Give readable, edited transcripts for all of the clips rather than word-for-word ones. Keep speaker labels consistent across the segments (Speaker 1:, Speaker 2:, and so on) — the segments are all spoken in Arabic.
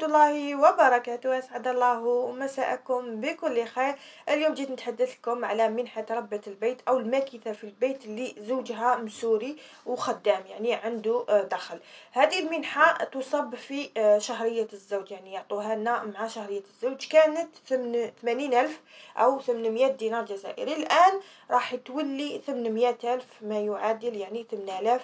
Speaker 1: الله وبركاته. أسعد الله مساءكم بكل خير. اليوم جيت نتحدث لكم على منحة ربة البيت أو الماكثة في البيت اللي زوجها مسوري وخدام، يعني عنده دخل. هذه المنحة تصب في شهرية الزوج، يعني يعطوها لنا مع شهرية الزوج. كانت 80,000 أو 800 دينار جزائري، الآن راح تولي 800,000، ما يعادل يعني 8000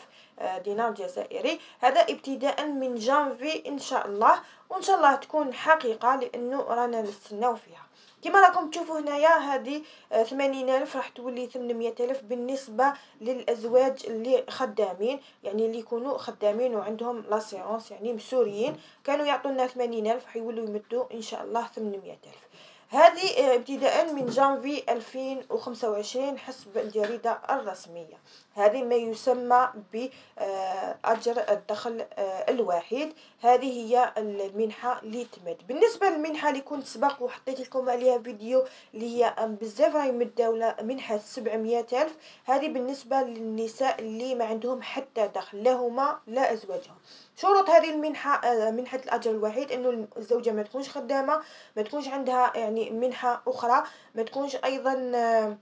Speaker 1: دينار جزائري. هذا ابتداء من جانفي ان شاء الله، وان شاء الله تكون حقيقه لانه رانا نستناو فيها. كما راكم تشوفوا هنايا هذه 80,000 راح تولي 800,000 بالنسبه للازواج اللي خدامين، يعني اللي يكونوا خدامين وعندهم لاسيونس، يعني مسوريين كانوا يعطونا 80,000 حيولوا يمدوا ان شاء الله 800,000. هذه ابتداء من جانفي 2025 حسب الجريدة الرسمية. هذه ما يسمى بأجر الدخل الواحد. هذه هي المنحة اللي تمد. بالنسبة للمنحة اللي كنت سبق وحطيت لكم عليها فيديو اللي هي بزاف راهي من الدولة، منحة 700,000، هذه بالنسبة للنساء اللي ما عندهم حتى دخل، لا هما لا أزواجهم. شروط هذه المنحة، منحة الأجر الوحيد، إنه الزوجة ما تكونش خدامة، ما تكونش عندها يعني منحة أخرى، ما تكونش أيضا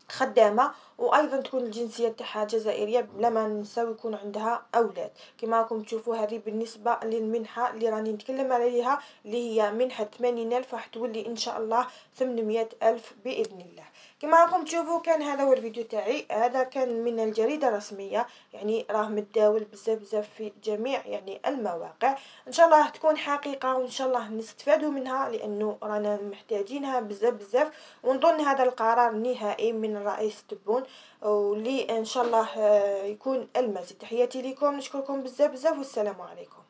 Speaker 1: خدامة، وايضا تكون الجنسيه تاعها جزائريه بلا ما نساو يكون عندها اولاد. كما راكم تشوفوا هذه بالنسبه للمنحه اللي راني نتكلم عليها، اللي هي منحه 80,000 راح تولي ان شاء الله 800,000 باذن الله. كما راكم تشوفوا كان هذا هو الفيديو تاعي، هذا كان من الجريده الرسميه، يعني راه متداول بزاف في جميع يعني المواقع. ان شاء الله تكون حقيقه، وان شاء الله نستفادوا منها لانه رانا محتاجينها بزاف. ونظن هذا القرار نهائي من الرئيس تبون، واللي ان شاء الله يكون المزيد. تحياتي لكم، نشكركم بزاف والسلام عليكم.